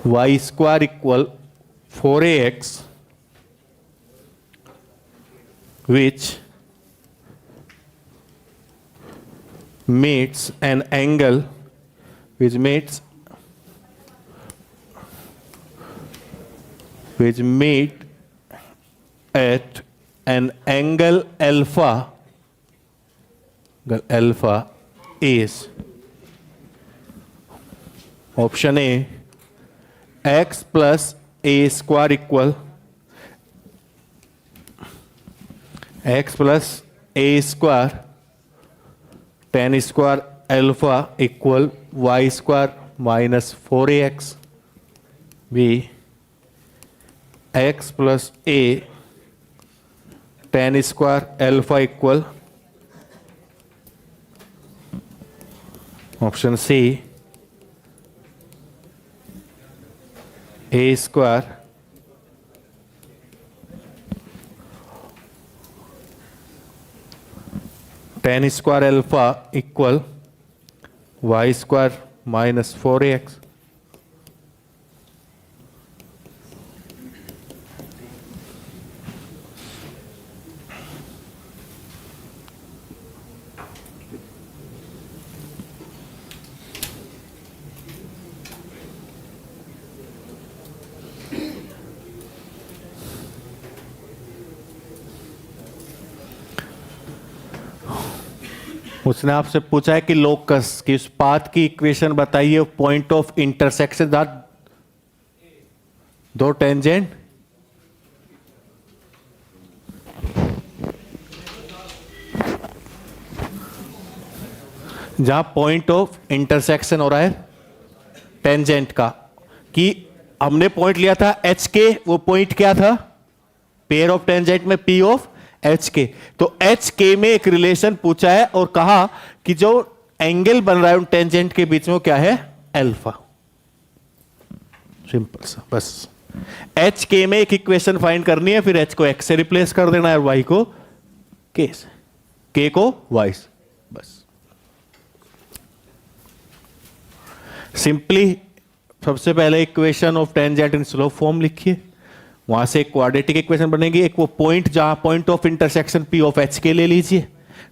y square equal 4ax, which meets an angle, which meet at an angle alpha is option A x plus a square equal x plus a square tan square alpha equal y square minus 4ax, B x plus a tan square alpha equal option C a square tan square alpha equal y square minus 4ax। उसने आपसे पूछा है कि locus की उस path की equation बताइए, point of intersection दो टेंजेंट, जहां पॉइंट ऑफ इंटरसेक्शन हो रहा है टेंजेंट का, कि हमने पॉइंट लिया था एच के, वो पॉइंट क्या था पेयर ऑफ टेंजेंट में पी ऑफ एच के, तो एच के में एक रिलेशन पूछा है और कहा कि जो एंगल बन रहा है उन टेंजेंट के बीच में वो क्या है अल्फा। सिंपल सा, बस एच के में एक इक्वेशन फाइंड करनी है, फिर एच को एक्स से रिप्लेस कर देना है और वाई को के से, के को वाई से, बस सिंपली सबसे पहले equation of tangent in slope form लिखिए, वहां से एक क्वाड्रेटिक इक्वेशन बनेगी, एक वो पॉइंट जहां point of intersection P of H के ले लीजिए,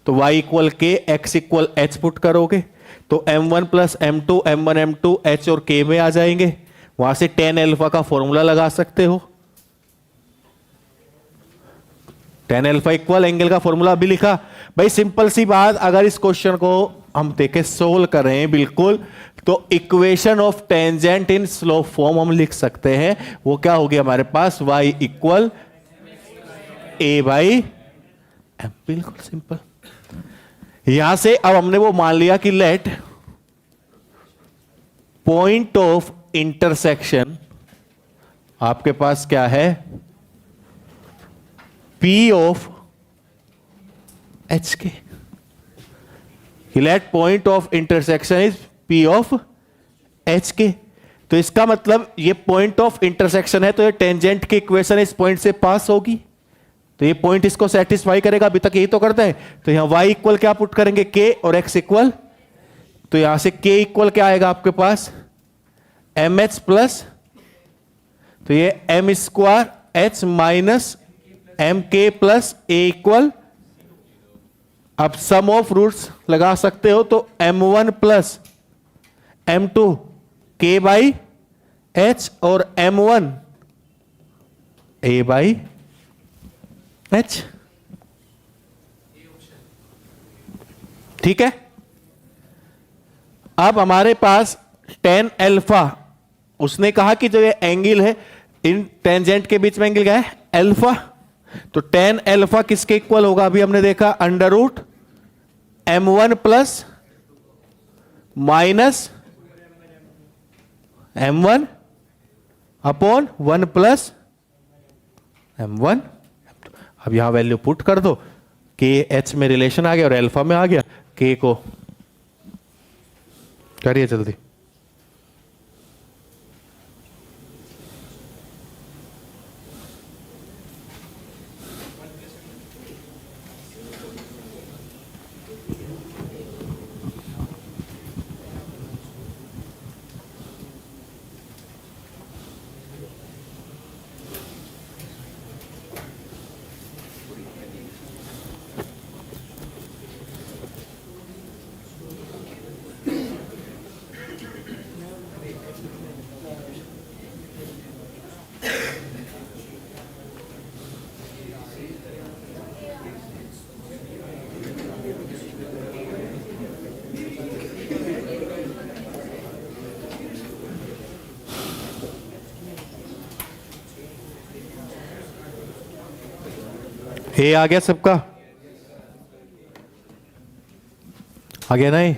तो y इक्वल के एक्स इक्वल एच पुट करोगे तो m1 plus m2 m1 m2 h और k में आ जाएंगे, वहां से tan अल्फा का फॉर्मूला लगा सकते हो। tan अल्फा इक्वल एंगल का फॉर्मूला भी लिखा। भाई सिंपल सी बात, अगर इस क्वेश्चन को हम देखें सोल्व करें बिल्कुल, तो equation of tangent in slope form हम लिख सकते हैं। वो क्या होगी हमारे पास, y equal a by m, बिल्कुल सिंपल। यहां से अब हमने वो मान लिया कि लेट पॉइंट ऑफ इंटरसेक्शन आपके पास क्या है, P ऑफ एच के, let point of intersection is P of H के। तो इसका मतलब ये पॉइंट ऑफ इंटरसेक्शन है, तो ये टेंजेंट की इक्वेशन इस पॉइंट से पास होगी, तो ये पॉइंट इसको सेटिस्फाई करेगा। अभी तक यही तो करते हैं। तो यहां y इक्वल क्या पुट करेंगे, k, और x इक्वल, तो यहां से k इक्वल क्या आएगा आपके पास, mh प्लस, तो ये m square h minus mk plus a equal, अब सम ऑफ रूट्स लगा सकते हो, तो m1 plus m2 k by h और m1 a बाई h। ठीक है, अब हमारे पास tan अल्फा, उसने कहा कि जो ये एंगल है इन टेंजेंट के बीच में एंगल क्या है, अल्फा, तो tan अल्फा किसके इक्वल होगा, अभी हमने देखा under root m1 plus minus m1 upon 1 plus m1। अब यहां वैल्यू पुट कर दो, के एच में रिलेशन आ गया और अल्फा में आ गया, के को करिए जल्दी। ए आ गया सबका, आ गया नहीं,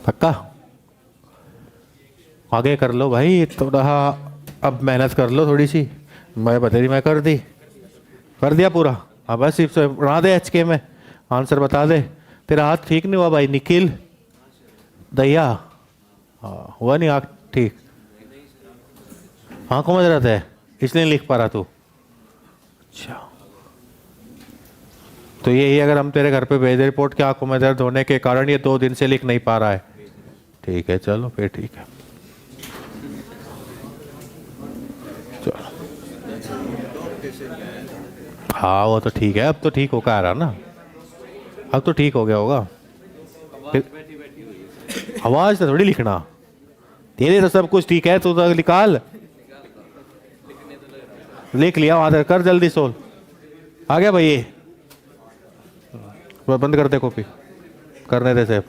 पक्का आगे कर लो भाई थोड़ा, अब मेहनत कर लो थोड़ी सी। मैं बता रही, मैं कर दिया पूरा। अब बस सिर्फ बना दे एच के में, आंसर बता दे। तेरा हाथ ठीक नहीं हुआ भाई निखिल दैया, हाँ हुआ नहीं आँख ठीक, आंखों में दर्द है इसलिए लिख पा रहा तू। अच्छा, तो यही अगर हम तेरे घर पे भेज दे रिपोर्ट कि आंखों में दर्द होने के कारण ये 2 दिन से लिख नहीं पा रहा है, ठीक है चलो फिर ठीक है, चलो हाँ वो तो ठीक है, अब तो ठीक होकर आ रहा ना, अब तो ठीक हो गया होगा। आवाज तो थोड़ी लिखना, तेरे तो सब कुछ ठीक है, तू तो निकाल, लिख लिया वहां कर जल्दी सोल। आ गया भाई ये, बंद कर दे कॉपी, करने दे सेव।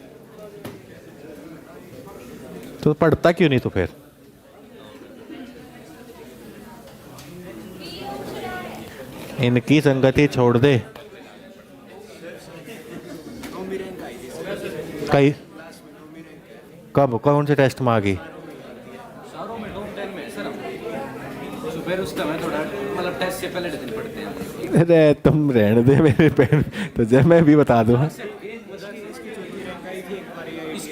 तो पढ़ता क्यों नहीं तो फिर, इनकी संगति छोड़ दे। कई कब कौन से टेस्ट में आ गई, फिर उसका मैं थोड़ा मतलब टेस्ट से पहले दिन पढ़ते हैं। अरे तुम रहने दे मेरे पेन, तो जब मैं भी बता दूं। इसकी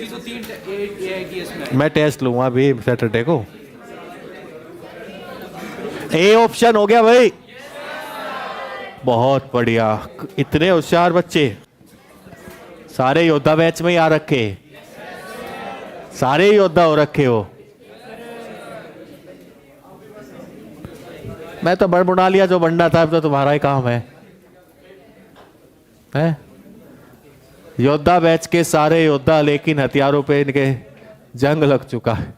तो 3 आएगी इसमें, मैं टेस्ट लूंगा अभी सैटरडे को। ए ऑप्शन हो गया भाई, बहुत बढ़िया, इतने होशियार बच्चे सारे योद्धा बैच में ही आ रखे। सारे ही योद्धा हो रखे हो। मैं तो बड़बुड़ा लिया, जो बंडा था अब तो तुम्हारा ही काम है, हैं? योद्धा बैच के सारे योद्धा, लेकिन हथियारों पे इनके जंग लग चुका है।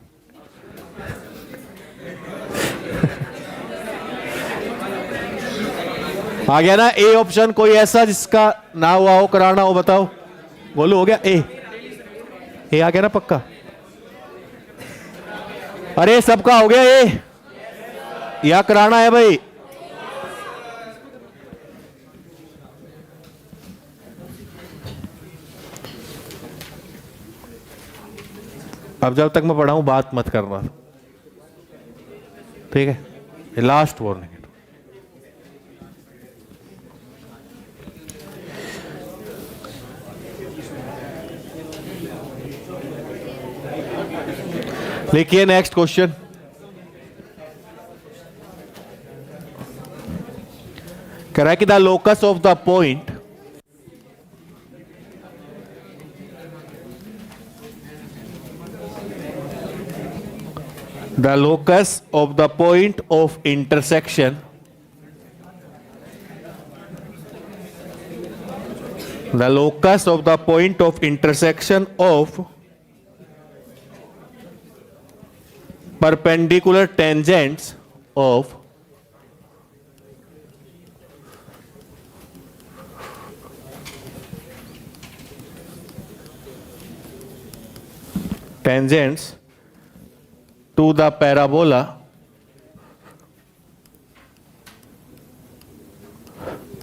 आ गया ना ए ऑप्शन? कोई ऐसा जिसका ना हुआ हो, कराना हो, बताओ। बोलो, हो गया ए? ए आ गया ना पक्का? अरे सबका हो गया ए? या कराना है भाई? अब जब तक मैं पढ़ाऊं बात मत करना, ठीक है? ये लास्ट वार्निंग है। लिखिए नेक्स्ट क्वेश्चन। कह रहा है कि the locus of the point the locus of the point of intersection of perpendicular tangents of to the parabola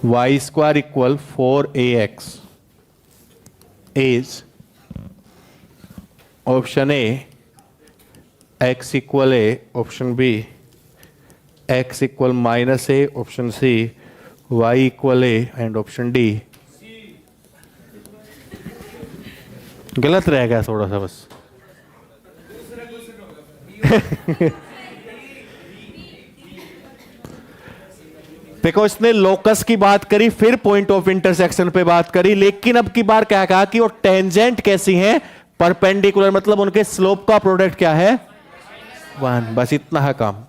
y square equal 4ax is option A x equal a, option B x equal minus a, option C y equal a and option D गलत रह गया थोड़ा सा बस। देखो, इसने locus की बात करी, फिर पॉइंट ऑफ इंटरसेक्शन पे बात करी, लेकिन अब की बार क्या कहा कि वो टेंजेंट कैसी हैं? परपेंडिकुलर, मतलब उनके स्लोप का प्रोडक्ट क्या है? 1। बस इतना है काम।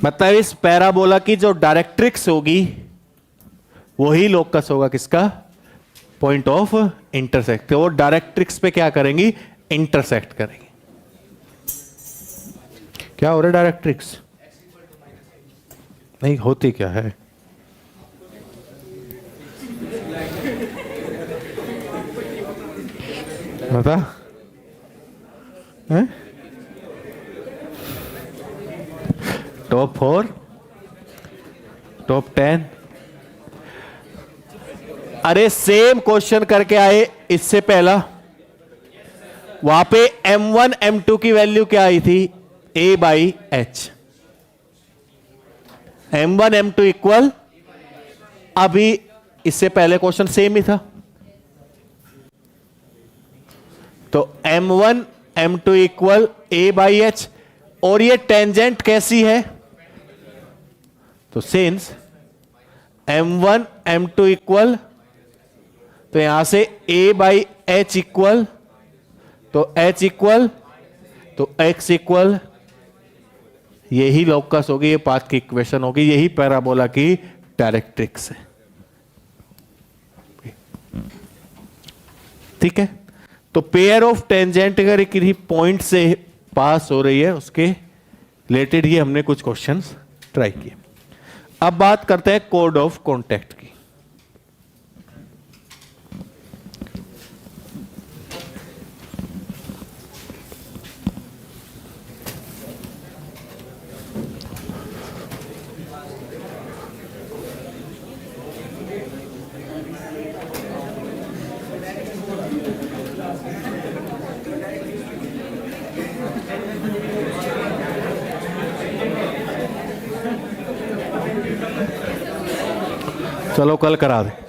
मतलब इस पैराबोला की जो डायरेक्ट्रिक्स होगी वही लोकस होगा किसका? Point of intersect. तो वो डायरेक्ट्रिक्स पे क्या करेंगी? इंटरसेक्ट करेंगे। क्या हो रहा है डायरेक्ट्रिक्स? नहीं होती क्या है? बता। Top 4, top 10। अरे सेम क्वेश्चन करके आए इससे पहला, वहां पे m1 m2 की वैल्यू क्या आई थी? a by H. m1 m2 equal, अभी इससे पहले क्वेश्चन सेम ही था, तो m1 m2 equal a by H. और ये टेंजेंट कैसी है? तो सिंस m1 m2 इक्वल, तो यहां से a बाई एच इक्वल, तो h इक्वल, तो x इक्वल, यही लोकस होगी, ये पाथ की इक्वेशन होगी, यही पैराबोला की डायरेक्ट्रिक्स है। ठीक है? तो पेयर ऑफ टेंजेंट अगर एक ही पॉइंट से पास हो रही है, उसके रिलेटेड ही हमने कुछ क्वेश्चंस ट्राई किए। अब बात करते हैं कोड ऑफ कॉन्टैक्ट की। चलो कल करा दे।